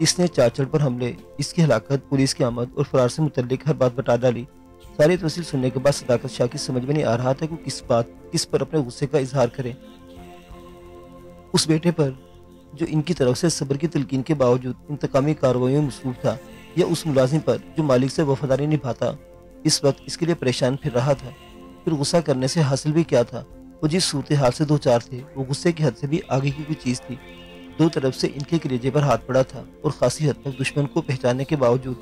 اس نے چاچڑ پر حملے، اس کی ہلاکت، پولیس کی آمد اور فرار سے متعلق ہر بات بتا ڈالی۔ ساری تفصیل سننے کے بعد صداقت شاہ کی سمجھ میں نہیں آ رہا تھا کہ کس پر اپنے غصے کا اظہار کرے۔ اس بیٹے پر جو ان کی طرف سے صبر کی تلقین کے باوجود انتقامی کارروائیوں میں مصروف تھا، یا اس ملازم پر جو مالک سے وفاداری نبھاتا اس وقت اس کے لیے پریشان پھر رہا تھا۔ پھر غصہ کرنے سے حاصل بھی کیا تھا؟ وہ جس صورتحال سے دو چار تھے وہ غصے کی حد سے بھی آگے کی کوئی چیز تھی۔ دو طرف سے ان کے کلیجے پر ہاتھ پڑا تھا اور خاصی حد تک دشمن کو پہچاننے کے باوجود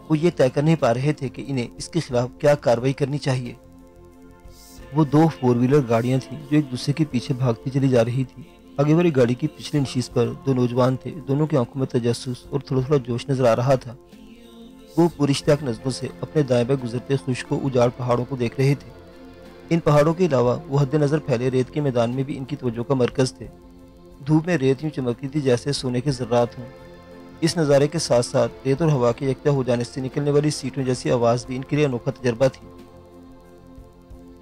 وہ یہ طے کر نہیں پا رہے تھے کہ انہیں اس کے خلاف کیا کارروائی کرنی چاہیے۔ وہ دو فور ویلر گاڑیاں تھیں جو ایک دوسرے کے پیچھے بھاگتی چلی جا رہی تھی۔ آگے والی گاڑی کی پچھلی نشست پر دو نوجوان تھے، دونوں کی آنکھوں میں تجسس اور تھوڑا تھوڑا جوش نظر آ رہا تھا۔ وہ پراشتیاق نظروں سے اپنے دائیں بائیں گزرتے خشک و اجاڑ پہاڑوں کو دیکھ رہے تھے۔ ان پہاڑوں کے علاوہ وہ حد نظر پھیلے ریت کے میدان میں بھی ان کی توجہ کا مرکز تھے۔ دھوپ میں ریت یوں چمکتی تھی جیسے سونے کے ذرات ہوں۔ اس نظارے کے ساتھ ساتھ ریت اور ہوا کے یکجا ہو جانے سے نکلنے والی سیٹوں جیسی آواز بھی ان کے لیے انوکھا تجربہ تھی۔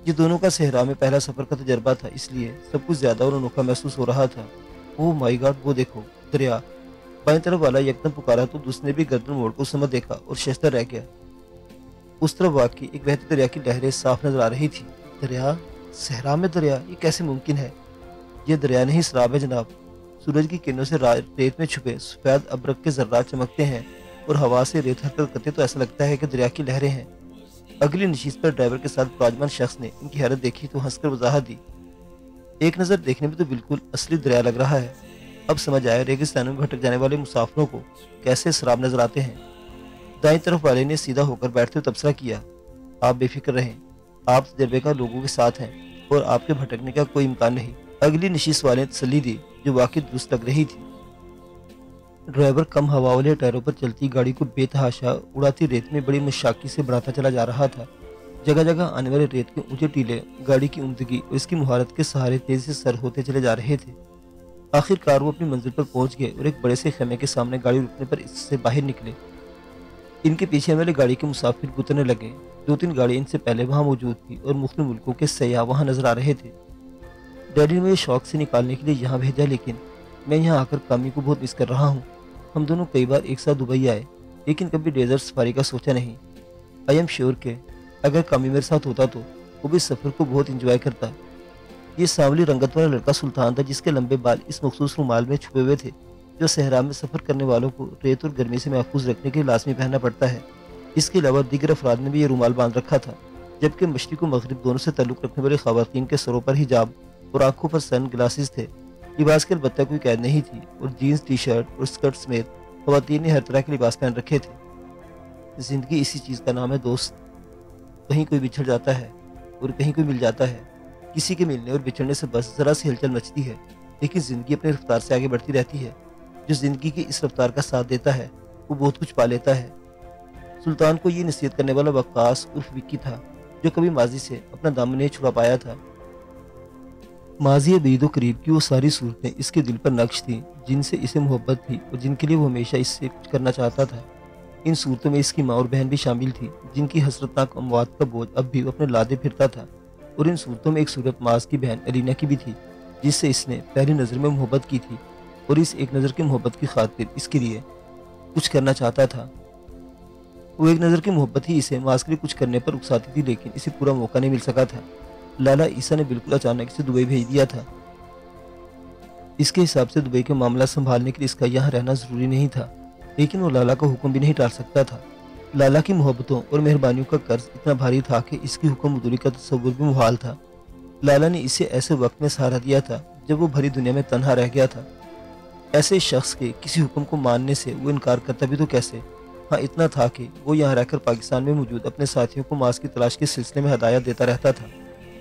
یہ دونوں کا صحرا میں پہلا سفر کا تجربہ تھا، اس لیے سب کچھ زیادہ اور انوکھا محسوس ہو رہا تھا۔ اوہ مائی گاڈ، وہ دیکھو دریا! بائیں طرف والا یکدم پکارا تو دوسرے نے بھی گردن موڑ کو سمجھ دیکھا اور شائستہ رہ گیا۔ اس طرف واقعی ایک بہتے دریا کی لہریں صاف نظر آ رہی تھی۔ دریا؟ صحرا میں دریا؟ یہ کیسے ممکن ہے؟ یہ دریا نہیں، سراب ہے جناب۔ سورج کی کرنوں سے ریت میں چھپے سفید ابرق کے ذرات چمکتے ہیں اور ہوا سے ریت حرکت کرتے تو ایسا لگتا ہے کہ دریا کی لہریں ہیں۔ اگلی نشست پر ڈرائیور کے ساتھ براجمان شخص نے ان کی حیرت دیکھی تو ہنس کر وضاحت دی، ایک نظر دیکھنے میں تو بالکل اصلی دریا لگ رہا ہے۔ اب سمجھ آیا ریگستانوں میں بھٹک جانے والے مسافروں کو کیسے سراب نظر آتے ہیں۔ دائیں طرف والے نے سیدھا ہو کر بیٹھتے ہوئے تبصرہ کیا، آپ بے فکر رہیں، آپ تجربے کا لوگوں کے ساتھ ہیں اور آپ کے بھٹکنے کا کوئی امکان نہیں۔ اگلی نشست والے نے تسلی دی جو واقعی درست لگ رہی تھی۔ ڈرائیور کم ہوا والے ٹائروں پر چلتی گاڑی کو بے تحاشا اڑاتی ریت میں بڑی مشاقی سے بڑھاتا چلا جا رہا تھا۔ جگہ جگہ آنے والے ریت کے اونچے ٹیلے گاڑی کی عمدگی اور اس کی مہارت کے سہارے تیزی سے سر ہوتے چلے جا رہے تھے۔ آخر کار وہ اپنی منزل پر پہنچ گئے اور ایک بڑے سے خیمے کے سامنے گاڑی رکنے پر اس سے باہر نکلے۔ ان کے پیچھے والے گاڑی کے مسافر گزرنے لگے۔ دو تین گاڑی ان سے پہلے وہاں موجود تھی اور مختلف ملکوں کے سیاح وہاں نظر آ رہے تھے۔ ڈیڈی نے مجھے شوق سے نکالنے کے لیے یہاں بھیجا، لیکن میں یہاں آ کر کامی کو بہت مس کر رہا ہوں۔ ہم دونوں کئی بار ایک ساتھ دبئی آئے لیکن کبھی ڈیزرٹ سفاری کا سوچا نہیں۔ آئی ایم شیور کہ اگر کامی میرے ساتھ ہوتا تو وہ بھی سفر کو بہت انجوائے کرتا۔ یہ سانولی رنگت والا لڑکا سلطان تھا جس کے لمبے بال اس مخصوص رومال میں چھپے ہوئے تھے جو صحرا میں سفر کرنے والوں کو ریت اور گرمی سے محفوظ رکھنے کے لیے لازمی پہننا پڑتا ہے۔ اس کے علاوہ دیگر افراد نے بھی یہ رومال باندھ رکھا تھا، جبکہ مشرق و مغرب دونوں سے تعلق رکھنے والے خواتین کے سروں پر حجاب اور آنکھوں پر سن گلاسز تھے۔ لباس کے البتہ کوئی قید نہیں تھی اور جینز، ٹی شرٹ اور اسکرٹ سمیت خواتین نے ہر طرح کے لباس پہن رکھے تھے۔ زندگی اسی چیز کا نام ہے دوست، کہیں کوئی بچھڑ جاتا ہے اور کہیں کوئی مل جاتا ہے۔ کسی کے ملنے اور بچھڑنے سے بس ذرا سی ہلچل مچتی ہے، لیکن زندگی اپنی رفتار سے آگے بڑھتی رہتی ہے۔ جو زندگی کی اس رفتار کا ساتھ دیتا ہے وہ بہت کچھ پا لیتا ہے۔ سلطان کو یہ نصیحت کرنے والا وقاص عرف وکی تھا جو کبھی ماضی سے اپنا دامن نہیں چھڑا پایا تھا۔ ماضی بعید و قریب کی وہ ساری صورتیں اس کے دل پر نقش تھیں جن سے اسے محبت تھی اور جن کے لیے وہ ہمیشہ اس سے کچھ کرنا چاہتا تھا۔ ان صورتوں میں اس کی ماں اور بہن بھی شامل تھی جن کی حسرتناک اموات کا بوجھ اب بھی وہ اپنے لادے پھرتا تھا، اور ان صورتوں میں ایک صورت معاذ کی بہن الینا کی بھی تھی جس سے اس نے پہلی نظر میں محبت کی تھی اور اس ایک نظر کی محبت کی خاطر اس کے لیے کچھ کرنا چاہتا تھا۔ وہ ایک نظر کی محبت ہی اسے معاذ کے لیے کچھ کرنے پر اکساتی تھی، لیکن اسے پورا موقع نہیں مل سکا تھا۔ لالا عیسیٰ نے بالکل اچانک اسے دبئی بھیج دیا تھا۔ اس کے حساب سے دبئی کے معاملہ سنبھالنے کے لیے اس کا یہاں رہنا ضروری نہیں تھا، لیکن وہ لالا کا حکم بھی نہیں ٹال سکتا تھا۔ لالا کی محبتوں اور مہربانیوں کا قرض اتنا بھاری تھا کہ اس کی حکم مدوری کا تصور بھی محال تھا۔ لالا نے اسے ایسے وقت میں سہارا دیا تھا جب وہ بھری دنیا میں تنہا رہ گیا تھا۔ ایسے شخص کے کسی حکم کو ماننے سے وہ انکار کرتا بھی تو کیسے؟ ہاں اتنا تھا کہ وہ یہاں رہ کر پاکستان میں موجود اپنے ساتھیوں کو معاذ کی تلاش کے سلسلے میں ہدایت دیتا رہتا تھا،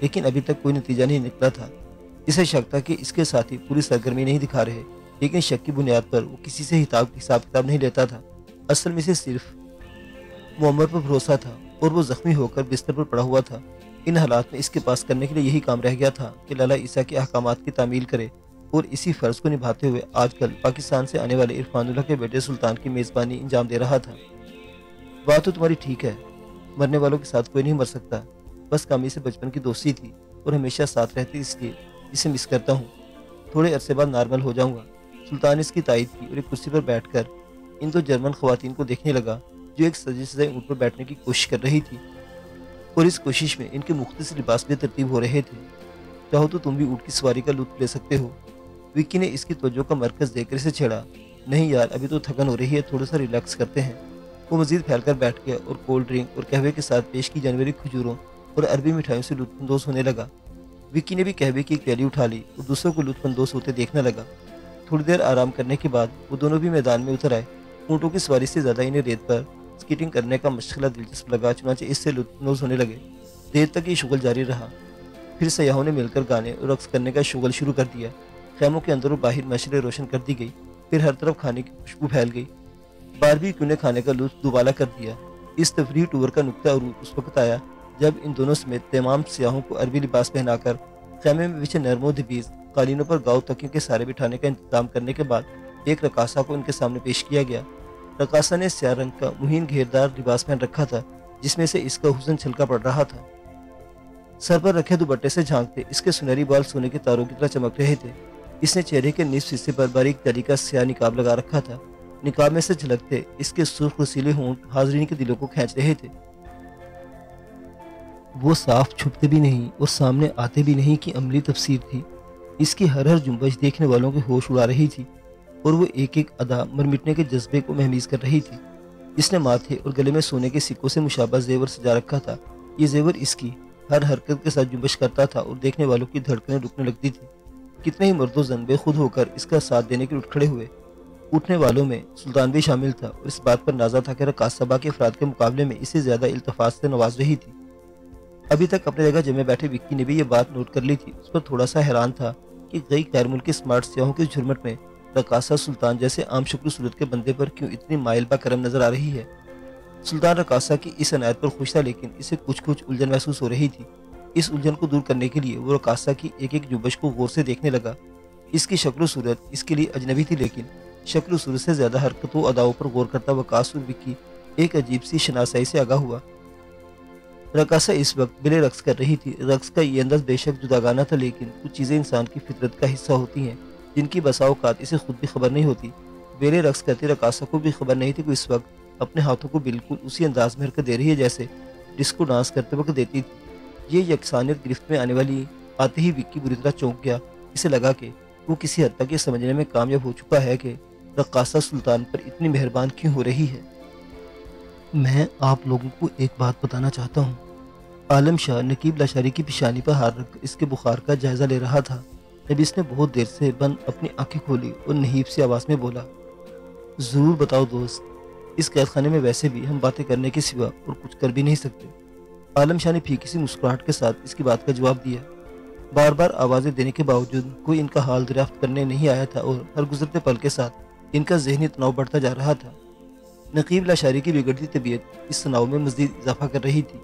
لیکن ابھی تک کوئی نتیجہ نہیں نکلا تھا۔ اسے شک تھا کہ اس کے ساتھی پوری سرگرمی نہیں دکھا رہے، لیکن شک کی بنیاد پر وہ کسی سے حساب کتاب نہیں لیتا تھا۔ اصل میں اسے صرف معمر پر بھروسہ تھا اور وہ زخمی ہو کر بستر پر پڑا ہوا تھا۔ ان حالات میں اس کے پاس کرنے کے لیے یہی کام رہ گیا تھا کہ لالا عیسیٰ کے احکامات کی تعمیل کرے، اور اسی فرض کو نبھاتے ہوئے آج کل پاکستان سے آنے والے عرفان اللہ کے بیٹے سلطان کی میزبانی انجام دے رہا تھا۔ بات تو تمہاری ٹھیک ہے، مرنے والوں کے ساتھ کوئی نہیں مر سکتا، بس کامی سے بچپن کی دوستی تھی اور ہمیشہ ساتھ رہتی، اس لیے اسے مس کرتا ہوں۔ تھوڑے عرصے بعد نارمل ہو جاؤں گا۔ سلطان اس کی تائید کی اور ایک کرسی پر بیٹھ کر ان دو جرمن خواتین کو دیکھنے لگا جو ایک سجے سجائے اونٹ پر بیٹھنے کی کوشش کر رہی تھی، اور اس کوشش میں ان کے مختصر لباس بھی ترتیب ہو رہے تھے۔ چاہو تو تم بھی اونٹ کی سواری کا لطف لے سکتے ہو۔ وکی نے اس کی توجہ کا مرکز دے کر اسے چھیڑا۔ نہیں یار، ابھی تو تھکن ہو رہی ہے، تھوڑا سا ریلیکس کرتے ہیں۔ وہ مزید پھیل کر بیٹھ گیا اور کولڈ ڈرنک اور قہوے کے ساتھ پیش کی جانے والی کھجوروں اور عربی مٹھائیوں سے لطف اندوز ہونے لگا۔ وکی نے بھی قہوے کی ایک پیالی اٹھا لی اور دوسروں کو لطف اندوز ہوتے دیکھنے لگا۔ تھوڑی دیر آرام کرنے کے بعد وہ دونوں بھی میدان میں اتر آئے۔ اونٹوں کی سواری سے زیادہ انہیں ریت پر سکیٹنگ کرنے کا مشغلہ دلچسپ لگا، چنانچہ اس سے لطف اندوز ہونے لگے۔ دیر تک یہ شغل جاری رہا۔ پھر سیاحوں نے مل کر گانے اور رقص کرنے کا شغل شروع کر دیا۔ خیموں کے اندر و باہر مشعلیں روشن کر دی گئی۔ پھر ہر طرف کھانے کی خوشبو پھیل گئی۔ باربیکیو نے کھانے کا لطف دوبالا کر دیا۔ اس تفریحی ٹور کا نقطہ عروج اس وقت آیا جب ان دونوں سمیت تمام سیاحوں کو عربی لباس پہنا کر خیمے میں بچھے نرم و دبیز قالینوں پر گاؤ تکیوں کے سارے بٹھانے کا انتظام کرنے کے بعد ایک رقاصہ کو ان کے سامنے پیش کیا گیا۔ رقاصہ نے سیاہ رنگ کا مہین گھیردار لباس پہن رکھا تھا جس میں سے اس کا حسن چھلکا پڑ رہا تھا۔ سر پر رکھے دوپٹے سے جھانکتے اس کے سنہری بال سونے کے تاروں کی طرح چمک رہے تھے۔ اس نے چہرے کے نصف حصے پر باریک جری کا سیاہ نقاب لگا رکھا تھا۔ نقاب میں سے جھلکتے اس کے سرخ رسیلے ہونٹ حاضرین کے دلوں کو کھینچ رہے تھے۔ وہ صاف چھپتے بھی نہیں اور سامنے آتے بھی نہیں کی عملی تفسیر تھی۔ اس کی ہر جنبش دیکھنے والوں کے ہوش اڑا رہی تھی اور وہ ایک ایک ادا مرمٹنے کے جذبے کو مہمیز کر رہی تھی۔ اس نے ماتھے اور گلے میں سونے کے سکوں سے مشابہ زیور سجا رکھا تھا۔ یہ زیور اس کی ہر حرکت کے ساتھ جنبش کرتا تھا اور دیکھنے والوں کی دھڑکنیں رکنے لگتی تھی۔ کتنے ہی مرد و زن بے خود ہو کر اس کا ساتھ دینے کے اٹھ کھڑے ہوئے۔ اٹھنے والوں میں سلطان بھی شامل تھا اور اس بات پر نازا تھا کہ رقاصہ باقی افراد کے مقابلے میں اسے زیادہ التفات سے نواز رہی تھی۔ ابھی تک اپنے جگہ جمے بیٹھے وکی نے بھی یہ بات نوٹ کر لی تھی۔ اس پر تھوڑا سا حیران تھا کہ کئی غیر ملکی سمارٹ سیاحوں کی جھرمٹ میں رقاصہ سلطان جیسے عام شکل و صورت کے بندے پر کیوں اتنی مائل با کرم نظر آ رہی ہے۔ سلطان رقاصہ کی اس عنایت پر خوش تھا، لیکن اسے کچھ الجھن محسوس ہو رہی تھی۔ اس الجھن کو دور کرنے کے لیے وہ رقاصہ کی ایک ایک جنبش کو غور سے دیکھنے لگا۔ اس کی شکل و صورت اس کے لیے اجنبی تھی، لیکن شکل و صورت سے زیادہ حرکتوں و اداؤں پر غور کرتا وقاص اور وکی ایک عجیب سی شناسائی سے آگاہ ہوا۔ رقاصہ اس وقت بلے رقص کر رہی تھی۔ رقص کا یہ انداز بے شک جداگانہ تھا، لیکن کچھ چیزیں انسان کی فطرت کا حصہ ہوتی ہیں جن کی بسا اوقات اسے خود بھی خبر نہیں ہوتی۔ بیلے رقص کرتی رقاصہ کو بھی خبر نہیں تھی کہ اس وقت اپنے ہاتھوں کو بالکل اسی انداز میں حرکت دے رہی ہے جیسے ڈسکو ڈانس کرتے وقت دیتی تھی۔ یہ یکسانیت گرفت میں آتے ہی وکی بری طرح چونک گیا۔ اسے لگا کہ وہ کسی حد تک یہ سمجھنے میں کامیاب ہو چکا ہے کہ رقاصہ سلطان پر اتنی مہربان کیوں ہو رہی ہے۔ میں آپ لوگوں کو ایک بات بتانا چاہتا ہوں۔ عالم شاہ نقیب لاشاری کی پیشانی پر ہاتھ رکھ اس کے بخار کا جائزہ لے رہا تھا جب اس نے بہت دیر سے بند اپنی آنکھیں کھولی اور نحیب سی آواز میں بولا، ضرور بتاؤ دوست، اس قید خانے میں ویسے بھی ہم باتیں کرنے کے سوا اور کچھ کر بھی نہیں سکتے۔ عالم شاہ نے پھیکی سی مسکراہٹ کے ساتھ اس کی بات کا جواب دیا۔ بار بار آوازیں دینے کے باوجود کوئی ان کا حال دریافت کرنے نہیں آیا تھا اور ہر گزرتے پل کے ساتھ ان کا ذہنی تناؤ بڑھتا جا رہا تھا۔ نقیب لاشاری کی بگڑتی طبیعت اس تناؤ میں مزید اضافہ کر رہی تھی۔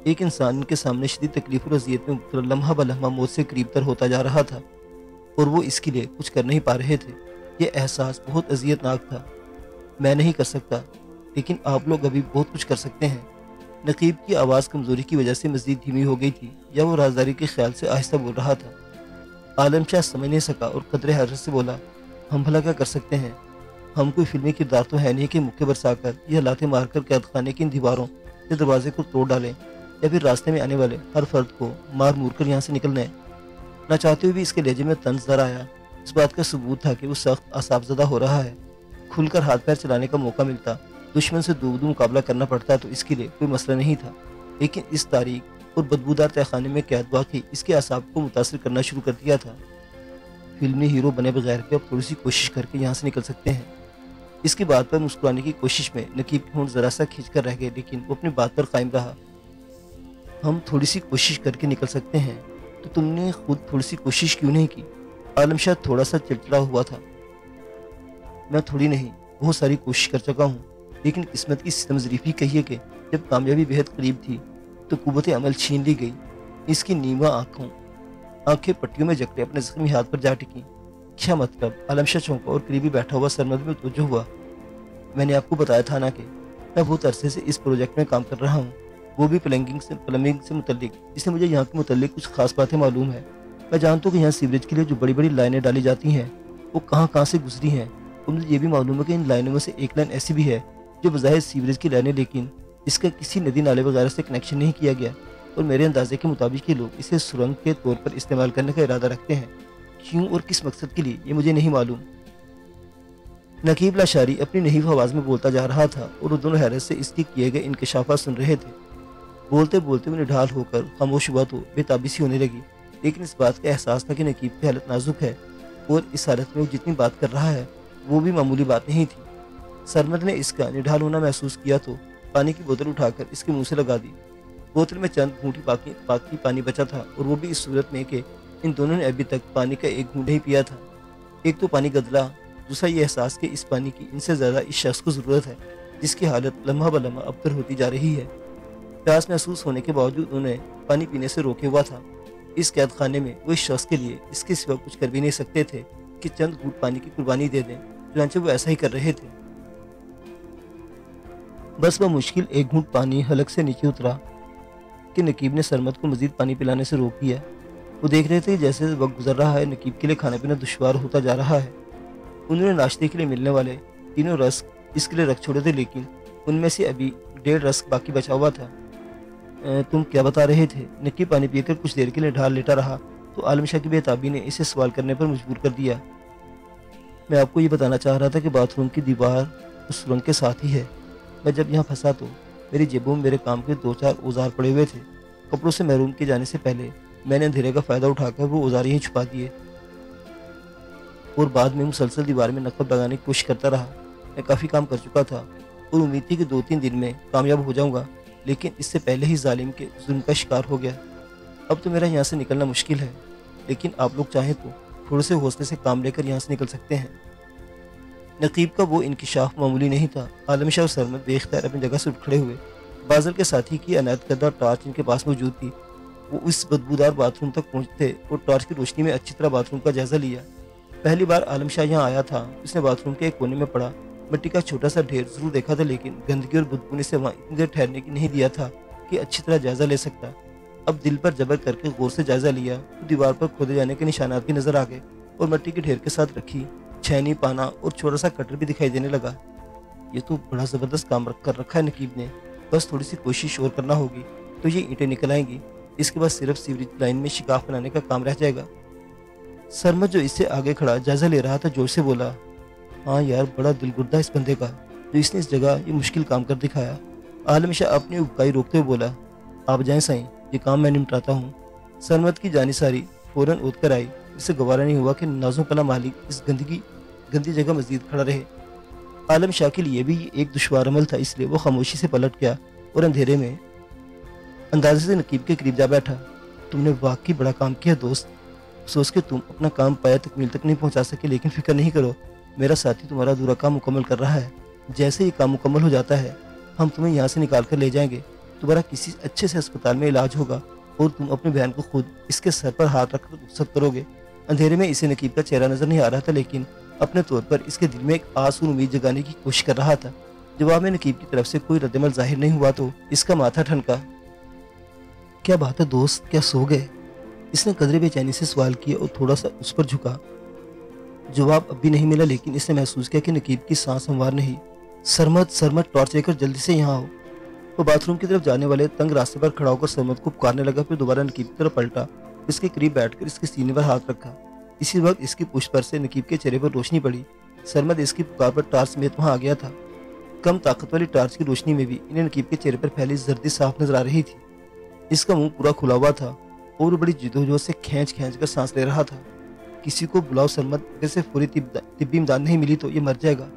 ایک انسان ان کے سامنے شدید تکلیف اور اذیت میں مبتلا لمحہ بلمحہ موت سے قریب تر ہوتا جا رہا تھا اور وہ اس کے لیے کچھ کر نہیں پا رہے تھے۔ یہ احساس بہت اذیت ناک تھا۔ میں نہیں کر سکتا، لیکن آپ لوگ ابھی بہت کچھ کر سکتے ہیں۔ نقیب کی آواز کمزوری کی وجہ سے مزید دھیمی ہو گئی تھی یا وہ رازداری کے خیال سے آہستہ بول رہا تھا۔ عالم شاہ سمجھ نہیں سکا اور قدرے حرارت سے بولا، ہم بھلا کیا کر سکتے ہیں؟ ہم کوئی فلمی کردار تو ہے نہیں کہ مکے برسا کر یا لاتے مار کر قید خانے کی ان دیواروں یا دروازے کو توڑ ڈالیں یا پھر راستے میں آنے والے ہر فرد کو مار مور کر یہاں سے نکلنا ہے۔ نہ چاہتے ہوئے بھی اس کے لہجے میں طنز ذرا آیا۔ اس بات کا ثبوت تھا کہ وہ سخت اعصاب زدہ ہو رہا ہے۔ کھل کر ہاتھ پیر چلانے کا موقع ملتا، دشمن سے دو مقابلہ کرنا پڑتا تو اس کے لیے کوئی مسئلہ نہیں تھا، لیکن اس تاریک اور بدبودار تہہ خانے میں قید واقعی اس کے اعصاب کو متاثر کرنا شروع کر دیا تھا۔ فلمی ہیرو بنے بغیر بھی اب تھوڑی سی کوشش کر کے یہاں سے نکل سکتے ہیں۔ اس کی بات پر مسکرانے کی کوشش میں نقیب کے ہونٹ ذرا سا کھینچ کر رہ گئے، لیکن وہ اپنی بات پر قائم رہا۔ ہم تھوڑی سی کوشش کر کے نکل سکتے ہیں تو تم نے خود تھوڑی سی کوشش کیوں نہیں کی؟ عالم شاہ تھوڑا سا چڑچڑا ہوا تھا۔ میں تھوڑی نہیں، بہت ساری کوشش کر چکا ہوں، لیکن قسمت کی ستم ظریفی کہیے کہ جب کامیابی بہت قریب تھی تو قوت عمل چھین لی گئی۔ اس کی نیواں آنکھیں پٹیوں میں جکڑے اپنے زخمی ہاتھ پر جا ٹکیں۔ کیا مطلب؟ عالم شاہ چونکا اور قریبی بیٹھا ہوا سرمد میں توجہ ہوا۔ میں نے آپ کو بتایا تھا نا کہ میں بہت عرصے سے اس پروجیکٹ میں کام کر رہا ہوں، وہ بھی پلمبنگ سے متعلق، اس لیے مجھے یہاں کے متعلق کچھ خاص باتیں معلوم ہیں۔ میں جانتا ہوں کہ یہاں سیوریج کے لیے جو بڑی بڑی لائنیں ڈالی جاتی ہیں وہ کہاں کہاں سے گزری ہیں اور مجھے یہ بھی معلوم ہے کہ ان لائنوں میں سے ایک لائن ایسی بھی ہے جو بظاہر سیوریج کی لائن ہے، لیکن اس کا کسی ندی نالے وغیرہ سے کنیکشن نہیں کیا گیا، اور میرے اندازے کے مطابق یہ لوگ اسے سرنگ کے طور پر استعمال کرنے کا ارادہ رکھتے ہیں۔ کیوں اور کس مقصد کے لیے یہ مجھے نہیں معلوم۔ نقیب لاشاری اپنی نحیف آواز میں بولتا جا رہا تھا اور وہ دونوں حیرت سے اس کے کیے گئے انکشافات سن رہے تھے۔ بولتے بولتے وہ نڈھال ہو کر خاموش ہوا تو بے تابی سی ہونے لگی، لیکن اس بات کا احساس تھا کہ نقیب کی حالت نازک ہے اور اس حالت میں وہ جتنی بات کر رہا ہے وہ بھی معمولی بات نہیں تھی۔ سرمد نے اس کا نڈھال ہونا محسوس کیا تو پانی کی بوتل اٹھا کر اس کے منہ سے لگا دی۔ بوتل میں چند گھونٹی باقی پانی بچا تھا، اور وہ بھی اس صورت میں کہ ان دونوں نے ابھی تک پانی کا ایک گھونٹ ہی پیا تھا۔ ایک تو پانی گدلا، دوسرا یہ احساس کہ اس پانی کی ان سے زیادہ اس شخص کو ضرورت ہے جس کی حالت لمحہ بلمحہ ابتر ہوتی جا رہی ہے۔ پیاس محسوس ہونے کے باوجود انہیں پانی پینے سے روکے ہوا تھا۔ اس قید خانے میں وہ اس شخص کے لیے اس کے سوا کچھ کر بھی نہیں سکتے تھے کہ چند گھونٹ پانی کی قربانی دے دیں، چنانچہ وہ ایسا ہی کر رہے تھے۔ بس بمشکل ایک گھونٹ پانی حلق سے نیچے اترا کہ نقیب نے سرمد کو مزید پانی پلانے سے روک دیا۔ وہ دیکھ رہے تھے کہ جیسے وقت گزر رہا ہے نقیب کے لیے کھانا پینا دشوار ہوتا جا رہا ہے۔ انہوں نے ناشتے کے لیے ملنے والے تینوں رسک اس کے لیے رکھ چھوڑے تھے، لیکن ان میں سے ابھی 1.5 رسک باقی بچا ہوا تھا۔ تم کیا بتا رہے تھے؟ نقیب پانی پی کر کچھ دیر کے لیے ڈھال لیٹا رہا تو عالم شاہ کی بے تابی نے اسے سوال کرنے پر مجبور کر دیا۔ میں آپ کو یہ بتانا چاہ رہا تھا کہ باتھ روم کی دیوار اس سرنگ کے ساتھ ہی ہے۔ میں جب یہاں پھنسا تو میری جیبوں میں میرے کام کے 2-4 اوزار پڑے ہوئے تھے۔ کپڑوں سے محروم کیے جانے سے پہلے میں نے اندھیرے کا فائدہ اٹھا کر وہ اوزار یہیں چھپا دیے، اور بعد میں مسلسل دیوار میں نقب لگانے کی کوشش کرتا رہا۔ میں کافی کام کر چکا تھا اور امید تھی کہ 2-3 دن میں کامیاب ہو جاؤں گا، لیکن اس سے پہلے ہی ظالم کے ظلم کا شکار ہو گیا۔ اب تو میرا یہاں سے نکلنا مشکل ہے، لیکن آپ لوگ چاہیں تو تھوڑے سے حوصلے سے کام لے کر یہاں سے نکل سکتے ہیں۔ نقیب کا وہ انکشاف معمولی نہیں تھا۔ عالم شاہ اور سرمد بے اختیار اپنی جگہ سے اٹھ کھڑے ہوئے۔ بازل کے ساتھی کی عنایت کردہ ٹارچ ان کے پاس موجود تھی۔ وہ اس بدبودار باتھ روم تک پہنچتے اور ٹارچ کی روشنی میں اچھی طرح باتھ روم کا جائزہ لیا۔ پہلی بار عالم شاہ یہاں آیا تھا، اس نے باتھ روم کے ایک کونے میں پڑا مٹی کا چھوٹا سا ڈھیر ضرور دیکھا تھا، لیکن گندگی اور بدبو نے سے وہاں اتنی دیر ٹھہرنے کی نہیں دیا تھا کہ اچھی طرح جائزہ لے سکتا۔ اب دل پر جبر کر کے غور سے جائزہ لیا تو دیوار پر کھودے جانے کے نشانات بھی نظر آ گئے، اور مٹی کے ڈھیر کے ساتھ رکھی چھینی، پانا اور چھوٹا سا کٹر بھی دکھائی دینے لگا۔ یہ تو بڑا زبردست کام کر رکھا ہے نقیب نے، بس تھوڑی سی کوشش اور کرنا ہوگی تو یہ اینٹیں نکل آئیں گی۔ اس کے بعد صرف سیوریج لائن میں شگاف بنانے کا کام رہ جائے گا۔ سرمد جو اس سے آگے کھڑا جائزہ لے رہا تھا جوش سے بولا، ہاں یار، بڑا دل گردہ اس بندے کا جو اس نے اس جگہ یہ مشکل کام کر دکھایا۔ عالم شاہ اپنی ابکائی روکتے ہوئے بولا، آپ جائیں سائیں، یہ کام میں نمٹاتا ہوں۔ سرمد کی جانی ساری فوراً اٹھ کر آئی، اسے گوارا نہیں ہوا کہ نازوں کلا مالک اس گندی جگہ مزید کھڑا رہے۔ عالم شاہ کے لیے بھی ایک دشوار عمل تھا، اس لیے وہ خاموشی سے پلٹ گیا اور اندھیرے میں اندازے سے نقیب کے قریب جا بیٹھا۔ تم نے واقعی بڑا کام کیا دوست، افسوس کہ تم اپنا کام پایا تکمیل تک نہیں پہنچا سکے، لیکن فکر نہیں کرو، میرا ساتھی تمہارا ادھورا کام مکمل کر رہا ہے۔ جیسے یہ کام مکمل ہو جاتا ہے ہم تمہیں یہاں سے نکال کر لے جائیں گے، تمہارا کسی اچھے سے اسپتال میں علاج ہوگا اور تم اپنے بہن کو خود اس کے سر پر ہاتھ رکھ کر رخصت کرو گے۔ اندھیرے میں اسے نقیب کا چہرہ نظر نہیں آ رہا تھا، لیکن اپنے طور پر اس کے دل میں ایک آس اور امید جگانے کی کوشش کر رہا تھا۔ جواب میں نقیب کی طرف سے کوئی رد عمل ظاہر نہیں ہوا تو اس کا ماتھا ٹھنکا۔ کیا بات ہے دوست، کیا سو گئے؟ اس نے قدرے بے چینی سے سوال کیا اور تھوڑا سا اس پر جھکا۔ جواب اب بھی نہیں ملا، لیکن اس نے محسوس کیا کہ نقیب کی سانس ہموار نہیں۔ سرمد ٹارچ لے کر جلدی سے یہاں آؤ۔ وہ باتھ روم کی طرف جانے والے تنگ راستے پر کھڑا ہو کر سرمد کو پکارنے لگا، پھر دوبارہ نقیب کی طرف پلٹا، اس کے قریب بیٹھ کر اس کے سینے پر ہاتھ رکھا۔ اسی وقت اس کی پشت پر سے نقیب کے چہرے پر روشنی پڑی۔ سرمد اس کی پکار پر ٹارچ سمیت وہاں آ گیا تھا۔ کم طاقت والی ٹارچ کی روشنی میں بھی انہیں نقیب کے چہرے پر پھیلی زردی صاف نظر آ رہی تھی۔ اس کا منہ پورا کھلا ہوا تھا اور وہ بڑی جدوجہد سے کھینچ کر سانس لے رہا تھا۔ کسی کو بلاؤ سرمد، اگر سے فوری طبی امداد نہیں ملی تو یہ مر جائے گا۔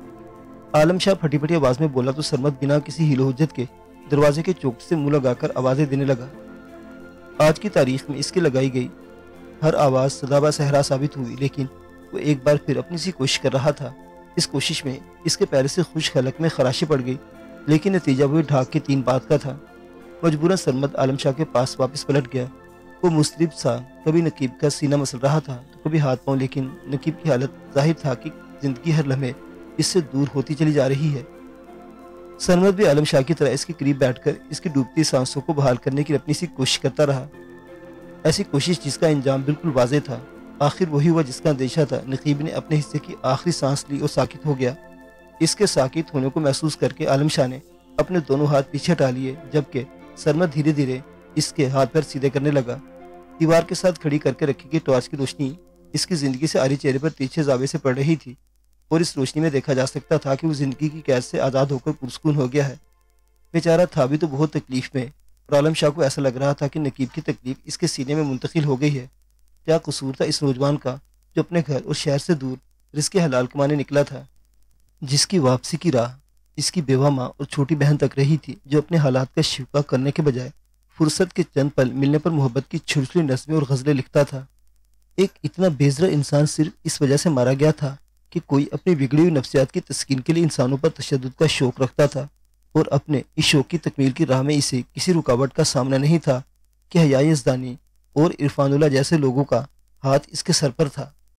عالم شاہ پھٹی پھٹی آواز میں بولا تو سرمد بنا کسی ہیل و حجت کے دروازے کے چوکٹ سے منہ لگا کر آوازیں دینے لگا۔ آج کی تاریخ میں اس کی لگائی گئی ہر آواز صدا صحرا ثابت ہوئی، لیکن وہ ایک بار پھر اپنی سی کوشش کر رہا تھا۔ اس کوشش میں اس کے پیر سے خشک حلق میں خراشی پڑ گئی، لیکن نتیجہ وہی ڈھاک کے 3 بات کا تھا۔ مجبوراً سرمد عالم شاہ کے پاس واپس پلٹ گیا۔ وہ مضطرب سا کبھی نقیب کا سینہ مسل رہا تھا تو کبھی ہاتھ پاؤں، لیکن نقیب کی حالت ظاہر تھا کہ زندگی ہر لمحے اس سے دور ہوتی چلی جا رہی ہے۔ سرمد بھی عالم شاہ کی طرح اس کے قریب بیٹھ کر اس کی ڈوبتی سانسوں کو بحال کرنے کی اپنی سی کوشش کرتا رہا، ایسی کوشش جس کا انجام بالکل واضح تھا۔ آخر وہی ہوا جس کا اندیشہ تھا۔ نقیب نے اپنے حصے کی آخری سانس لی اور ساکت ہو گیا۔ اس کے ساکت ہونے کو محسوس کر کے عالم شاہ نے اپنے دونوں ہاتھ پیچھے ہٹا لیے، جبکہ سرمد دھیرے دھیرے اس کے ہاتھ پیر سیدھے کرنے لگا۔ دیوار کے ساتھ کھڑی کر کے رکھی گئی ٹارچ کی روشنی اس کی زندگی سے عاری چہرے پر تیچھے زاویے سے پڑ رہی تھی، اور اس روشنی میں دیکھا جا سکتا تھا کہ وہ زندگی کی قید سے آزاد ہو کر پرسکون ہو گیا ہے۔ بیچارہ تھا بھی تو بہت تکلیف میں، اور عالم شاہ کو ایسا لگ رہا تھا کہ نقیب کی تکلیف اس کے سینے میں منتقل ہو گئی ہے۔ کیا قصور تھا اس نوجوان کا جو اپنے گھر اور شہر سے دور رزق حلال کمانے نکلا تھا، جس کی واپسی کی راہ اس کی بیوہ ماں اور چھوٹی بہن تک رہی تھی، جو اپنے حالات کا شکوہ کرنے کے بجائے فرصت کے چند پل ملنے پر محبت کی چھلچلی نظمیں اور غزلیں لکھتا تھا۔ ایک اتنا بیزرا انسان صرف اس وجہ سے مارا گیا تھا کہ کوئی اپنی بگڑی ہوئی نفسیات کی تسکین کے لیے انسانوں پر تشدد کا شوق رکھتا تھا، اور اپنے اس شوق کی تکمیل کی راہ میں اسے کسی رکاوٹ کا سامنا نہیں تھا کہ حیاء یزدانی اور عرفان اللہ جیسے لوگوں کا ہاتھ اس کے سر پر تھا۔